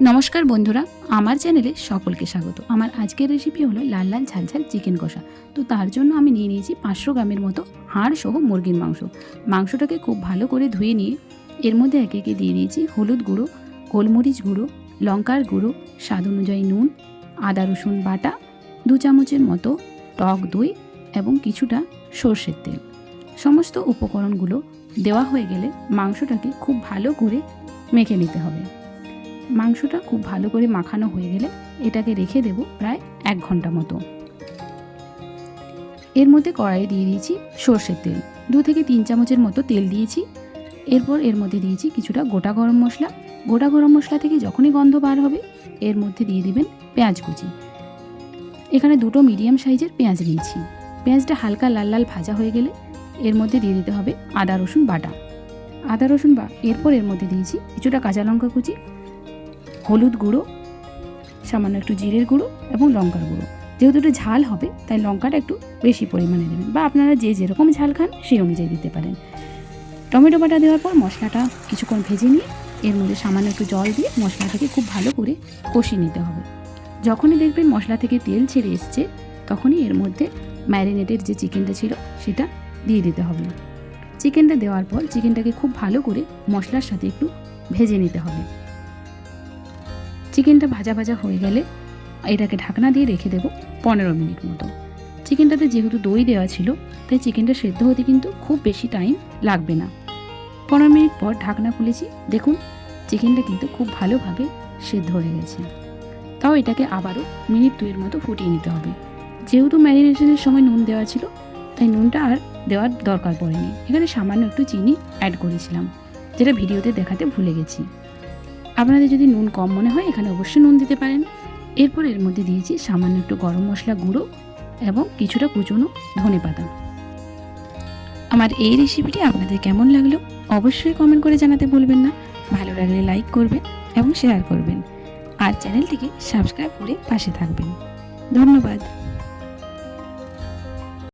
নমস্কার বন্ধুরা, আমার চ্যানেলে সকলকে স্বাগত। আমার আজকের রেসিপি হলো লাল লাল ঝাল ঝাল চিকেন কষা। তো তার জন্য আমি নিয়ে নিয়েছি 500 গ্রামের মতো হাড় সহ মুরগির মাংস। মাংসটাকে খুব ভালো করে ধুয়ে নিয়ে এর মধ্যে একে একে দিয়ে দিয়েছি হলুদ গুঁড়ো, গোলমরিচ গুঁড়ো, লঙ্কার গুঁড়ো, স্বাদ অনুযায়ী নুন, আদা রসুন বাটা, 2 চামচের মতো টক দই এবং কিছুটা সর্ষের তেল। সমস্ত উপকরণগুলো দেওয়া হয়ে গেলে মাংসটাকে খুব ভালো করে মেখে নিতে হবে। মাংসটা খুব ভালো করে মাখানো হয়ে গেলে এটাকে রেখে দেব প্রায় 1 ঘন্টা মতো। এর মধ্যে কড়াইয়ে দিয়ে দিয়েছি সর্ষের তেল, 2 থেকে 3 চামচের মতো তেল দিয়েছি। এরপর এর মধ্যে দিয়েছি কিছুটা গোটা গরম মশলা। গোটা গরম মশলা থেকে যখনই গন্ধ বার হবে এর মধ্যে দিয়ে দিবেন পেঁয়াজ কুচি। এখানে 2টো মিডিয়াম সাইজের পেঁয়াজ নিয়েছি। পেঁয়াজটা হালকা লাল লাল ভাজা হয়ে গেলে এর মধ্যে দিয়ে দিতে হবে আদা রসুন বাটা। এরপর এর মধ্যে দিয়েছি কিছুটা কাঁচা লঙ্কা কুচি, হলুদ গুঁড়ো, সামান্য একটু জিরের গুঁড়ো এবং লঙ্কার গুঁড়ো। যেহেতু একটু ঝাল হবে তাই লঙ্কাটা একটু বেশি পরিমাণে দেবেন, বা আপনারা যে যেরকম ঝাল খান সেই অনুযায়ী দিতে পারেন। টমেটো বাটা দেওয়ার পর মশলাটা কিছুক্ষণ ভেজে নিয়ে এর মধ্যে সামান্য একটু জল দিয়ে মশলাটাকে খুব ভালো করে কষিয়ে নিতে হবে। যখনই দেখবেন মশলা থেকে তেল ছেড়ে এসছে তখনই এর মধ্যে ম্যারিনেটেড যে চিকেনটা ছিল সেটা দিয়ে দিতে হবে। চিকেনটা দেওয়ার পর চিকেনটাকে খুব ভালো করে মশলার সাথে একটু ভেজে নিতে হবে। চিকেনটা ভাজা ভাজা হয়ে গেলে এটাকে ঢাকনা দিয়ে রেখে দেব 15 মিনিট মতো। চিকেনটাতে যেহেতু দই দেওয়া ছিল তাই চিকেনটা সেদ্ধ হতে কিন্তু খুব বেশি টাইম লাগবে না। 15 মিনিট পর ঢাকনা খুলেছি, দেখুন চিকেনটা কিন্তু খুব ভালোভাবে সেদ্ধ হয়ে গেছে। তাও এটাকে আবারও মিনিট 2 মতো ফুটিয়ে নিতে হবে। যেহেতু ম্যারিনেশনের সময় নুন দেওয়া ছিল তাই নুনটা আর দেওয়ার দরকার পড়েনি। এখানে সামান্য একটু চিনি অ্যাড করেছিলাম, যেটা ভিডিওতে দেখাতে ভুলে গেছি। আপনাদের যদি নুন কম মনে হয় এখানে অবশ্যই নুন দিতে পারেন। এরপর এর মধ্যে দিয়েছি সামান্য একটু গরম মশলা গুঁড়ো এবং কিছুটা কুচনো ধনেপাতা। আমার এই রেসিপিটি আপনাদের কেমন লাগলো অবশ্যই কমেন্ট করে জানাতে ভুলবেন না। ভালো লাগলে লাইক করবেন এবং শেয়ার করবেন, আর চ্যানেলটিকে সাবস্ক্রাইব করে পাশে থাকবেন। ধন্যবাদ।